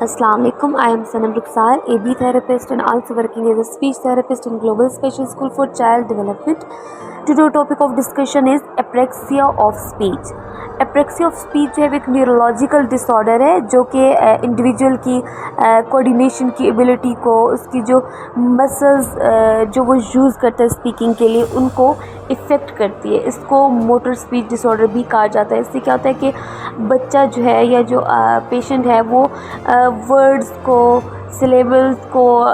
Assalamu alaikum. I am Sanam Rukhsar, AB therapist and also working as a speech therapist in Global Special School for Child Development. Today's topic of discussion is apraxia of speech. Apraxia of speech जो है एक neurological disorder है जो कि individual की coordination की ability को, उसकी जो मसल्स जो वो यूज़ करता है स्पीकिंग के लिए, उनको इफ़ेक्ट करती है। इसको मोटर स्पीच डिसऑर्डर भी कहा जाता है। इससे क्या होता है कि बच्चा जो है या जो पेशेंट है वो वर्ड्स को, सिलेबल्स को,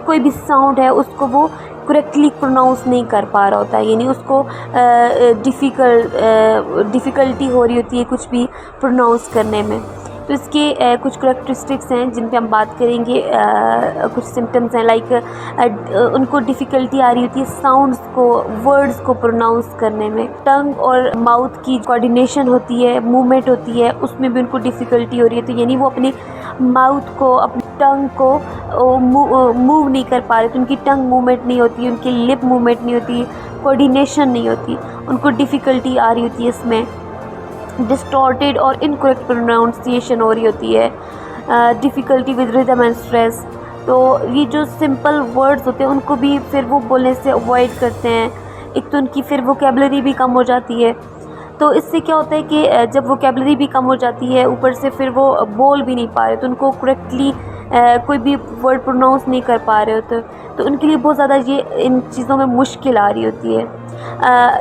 कोई भी साउंड है उसको वो करेक्टली प्रोनाउंस नहीं कर पा रहा होता है, यानी उसको डिफ़िकल्टी हो रही होती है कुछ भी प्रोनाउंस करने में। तो इसके कुछ करेक्टरिस्टिक्स हैं जिन पे हम बात करेंगे। कुछ सिम्टम्स हैं लाइक उनको डिफ़िकल्टी आ रही होती है साउंड्स को, वर्ड्स को प्रोनाउंस करने में। टंग और माउथ की कोऑर्डिनेशन होती है, मूवमेंट होती है, उसमें भी उनको डिफ़िकल्टी हो रही है। तो यानी वो अपने माउथ को, अपनी टंग को मूव नहीं कर पा रहे, तो उनकी टंग मूवमेंट नहीं होती, उनकी लिप मूवमेंट नहीं होती, कोऑर्डिनेशन नहीं होती, उनको डिफ़िकल्टी आ रही होती है इसमें। डिस्टॉर्टेड और इनकरेक्ट प्रोनाउंसिएशन हो रही होती है, difficulty with rhythm and stress. तो ये जो सिंपल वर्ड्स होते हैं उनको भी फिर वो बोलने से अवॉइड करते हैं। एक तो उनकी फिर वोकैबुलरी भी कम हो जाती है। तो इससे क्या होता है कि जब वोकैबुलरी भी कम हो जाती है, ऊपर से फिर वो बोल भी नहीं पा रहे, तो उनको करेक्टली कोई भी वर्ड प्रोनाउंस नहीं कर पा रहे होते, तो उनके लिए बहुत ज़्यादा ये इन चीज़ों में मुश्किल आ रही होती है।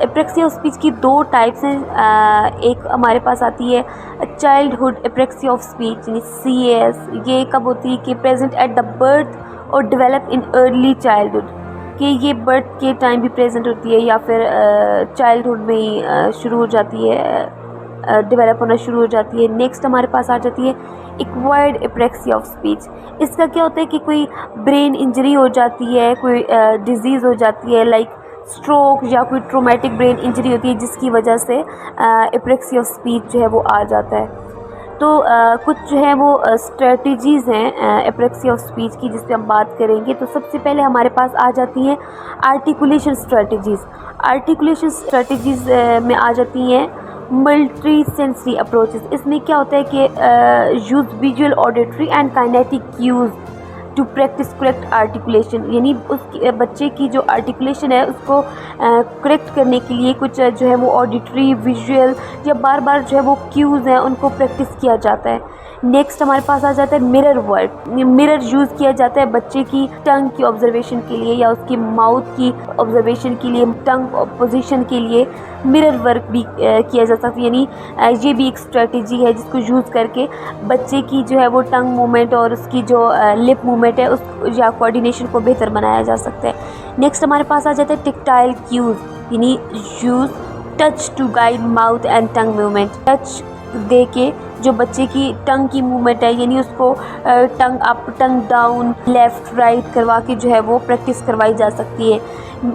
एप्रेक्सिया ऑफ स्पीच की दो टाइप्स हैं। एक हमारे पास आती है चाइल्डहुड एप्रेक्सिया ऑफ स्पीच, यानी CAS। ये कब होती है कि प्रेजेंट एट द बर्थ और डेवलप इन अर्ली चाइल्डहुड, कि ये बर्थ के टाइम भी प्रेजेंट होती है या फिर चाइल्डहुड में ही शुरू हो जाती है, डेवलप होना शुरू हो जाती है। नेक्स्ट हमारे पास आ जाती है एक्वायर्ड एप्रेक्सिया ऑफ स्पीच। इसका क्या होता है कि कोई ब्रेन इंजरी हो जाती है, कोई डिजीज़ हो जाती है लाइक स्ट्रोक या कोई ट्रोमेटिक ब्रेन इंजरी होती है जिसकी वजह से एप्रेक्सिया ऑफ स्पीच जो है वो आ जाता है। तो कुछ जो है वो स्ट्रेटजीज़ हैं एप्रेक्सिया ऑफ स्पीच की जिस पे हम बात करेंगे। तो सबसे पहले हमारे पास आ जाती हैं आर्टिकुलेशन स्ट्रेटजीज़। आर्टिकुलेशन स्ट्रेटजीज़ में आ जाती हैं मल्टी सेंसरी अप्रोचेस। इसमें क्या होता है कि use visual, auditory and kinetic cues to practice correct articulation, यानी उस बच्चे की जो आर्टिकुलेशन है उसको करेक्ट करने के लिए कुछ जो है वो ऑडिटरी, विजुअल या बार बार जो है वो क्यूज़ हैं उनको प्रैक्टिस किया जाता है। नेक्स्ट हमारे पास आ जाता है मिरर वर्क। मिरर यूज़ किया जाता है बच्चे की टंग की ऑब्जर्वेशन के लिए या उसकी माउथ की ऑब्जर्वेशन के लिए, टंग पोजीशन के लिए मिरर वर्क भी किया जा सकता है। यानी ये भी एक स्ट्रेटजी है जिसको यूज़ करके बच्चे की जो है वो टंग मूवमेंट और उसकी जो लिप मूवमेंट है उस या कोऑर्डिनेशन को बेहतर बनाया जा सकता है। नेक्स्ट हमारे पास आ जाता है टेक्टाइल क्यूज़, यानी use touch to guide mouth and tongue movement. Touch दे के जो बच्चे की टंग की मूवमेंट है, यानी उसको टंग अप, टंग डाउन, लेफ़्ट राइट करवा के जो है वो प्रैक्टिस करवाई जा सकती है।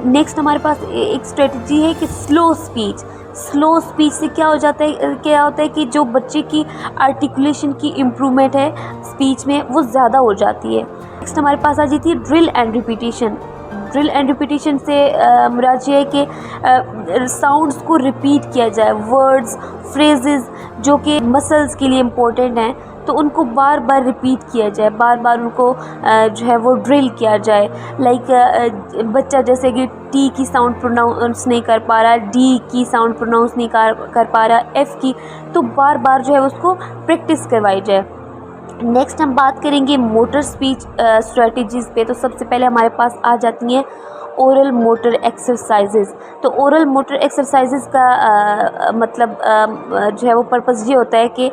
नेक्स्ट हमारे पास एक स्ट्रेटजी है कि स्लो स्पीच। स्लो स्पीच से क्या होता है कि जो बच्चे की आर्टिकुलेशन की इम्प्रूवमेंट है स्पीच में वो ज़्यादा हो जाती है। नेक्स्ट हमारे पास आ जाती है drill and repetition. Drill and repetition से मुराद ये है कि साउंड्स को रिपीट किया जाए, वर्ड्स, फ्रेजेस जो कि मसल्स के लिए इम्पोर्टेंट हैं, तो उनको बार बार रिपीट किया जाए, बार बार उनको जो है वो ड्रिल किया जाए। लाइक बच्चा जैसे कि टी की साउंड प्रोनाउंस नहीं कर पा रहा, डी की साउंड प्रोनाउंस नहीं कर पा रहा, एफ़ की, तो बार बार जो है उसको प्रैक्टिस करवाई जाए। नेक्स्ट हम बात करेंगे मोटर स्पीच स्ट्रेटजीज़ पे। तो सबसे पहले हमारे पास आ जाती हैं ओरल मोटर एक्सरसाइजेज़। तो ओरल मोटर एक्सरसाइजेज़ का मतलब जो है वो पर्पस ये होता है कि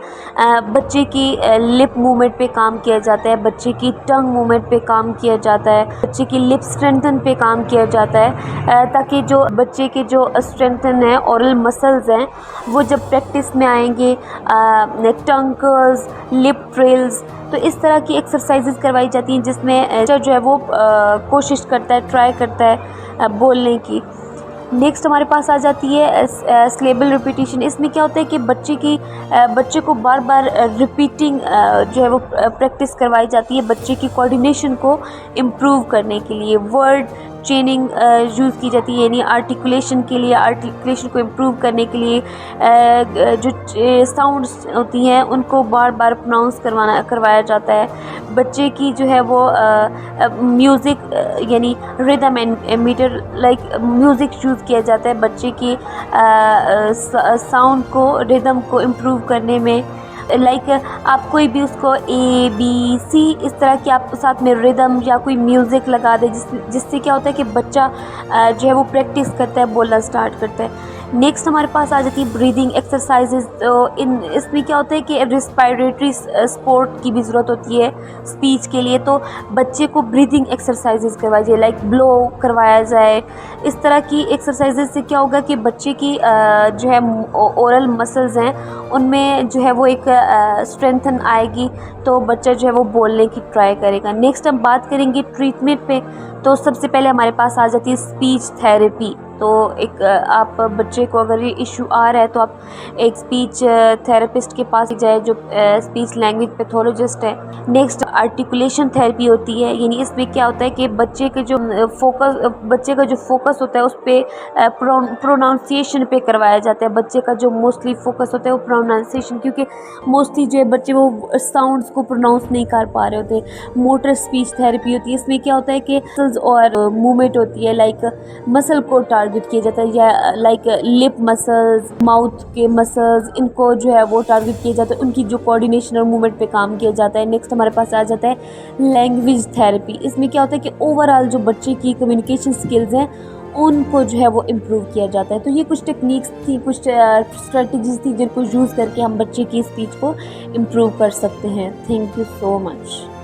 बच्चे की लिप मूवमेंट पे काम किया जाता है, बच्चे की टंग मूवमेंट पे काम किया जाता है, बच्चे की लिप स्ट्रेंथन पे काम किया जाता है, ताकि जो बच्चे के जो स्ट्रेंथन है ओरल मसल्स हैं वो जब प्रैक्टिस में आएंगे, टंग कर्ल्स, लिप ट्रिल्स, तो इस तरह की एक्सरसाइजेज करवाई जाती हैं जिसमें जो है वो कोशिश करता है, ट्राई करता है बोलने की। नेक्स्ट हमारे पास आ जाती है सिलेबल रिपीटिशन। इसमें क्या होता है कि बच्चे को बार बार रिपीटिंग जो है वो प्रैक्टिस करवाई जाती है बच्चे की कोऑर्डिनेशन को इम्प्रूव करने के लिए। वर्ड ट्रेनिंग यूज़ की जाती है, यानी आर्टिकुलेशन के लिए, आर्टिकुलेशन को इम्प्रूव करने के लिए जो साउंड्स होती हैं उनको बार बार प्रोनाउंस करवाया जाता है। बच्चे की जो है वो म्यूज़िक यानी rhythm and meter like music use किया जाता है बच्चे की साउंड को, रिदम को इम्प्रूव करने में। लाइक आप कोई भी उसको ए बी सी इस तरह की आप साथ में रिदम या कोई म्यूज़िक लगा दें, जिससे क्या होता है कि बच्चा जो है वो प्रैक्टिस करता है, बोलना स्टार्ट करता है। नेक्स्ट हमारे पास आ जाती है ब्रीदिंग एक्सरसाइजेज। तो इसमें क्या होता है कि रिस्पायरेटरी सपोर्ट की भी ज़रूरत होती है स्पीच के लिए, तो बच्चे को ब्रीदिंग एक्सरसाइजेज करवाई जाए, लाइक ब्लो करवाया जाए। इस तरह की एक्सरसाइजेज से क्या होगा कि बच्चे की जो है ओरल मसल्स हैं उनमें जो है वो एक स्ट्रेंथन आएगी, तो बच्चा जो है वो बोलने की ट्राई करेगा। नेक्स्ट हम बात करेंगे ट्रीटमेंट पे। तो सबसे पहले हमारे पास आ जाती है स्पीच थेरेपी। तो एक आप बच्चे को अगर ये इशू आ रहा है तो आप एक स्पीच थेरेपिस्ट के पास जाए जो स्पीच लैंग्वेज पैथोलॉजिस्ट है। नेक्स्ट आर्टिकुलेशन थेरेपी होती है, यानी इसमें क्या होता है कि बच्चे का जो फोकस होता है उस पर प्रोनाउंसिएशन पे करवाया जाता है। बच्चे का जो मोस्टली फोकस होता है वो प्रोनाउंसिएशन, क्योंकि मोस्टली जो है बच्चे वो साउंड्स को प्रोनाउंस नहीं कर पा रहे होते। मोटर स्पीच थेरेपी होती है, इसमें क्या होता है कि मसल्स और मूवमेंट होती है, लाइक मसल को टारगेट किया जाता है, या लाइक लिप मसल्स, माउथ के मसल्स, इनको जो है वो टारगेट किया जाता है, उनकी जो कोऑर्डिनेशन और मूवमेंट पे काम किया जाता है। नेक्स्ट हमारे पास आ जाता है लैंग्वेज थेरेपी। इसमें क्या होता है कि ओवरऑल जो बच्चे की कम्युनिकेशन स्किल्स हैं उनको जो है वो इम्प्रूव किया जाता है। तो ये कुछ टेक्निक्स थी, कुछ स्ट्रेटजीज थी जिनको यूज़ करके हम बच्चे की स्पीच को इम्प्रूव कर सकते हैं। Thank you so much.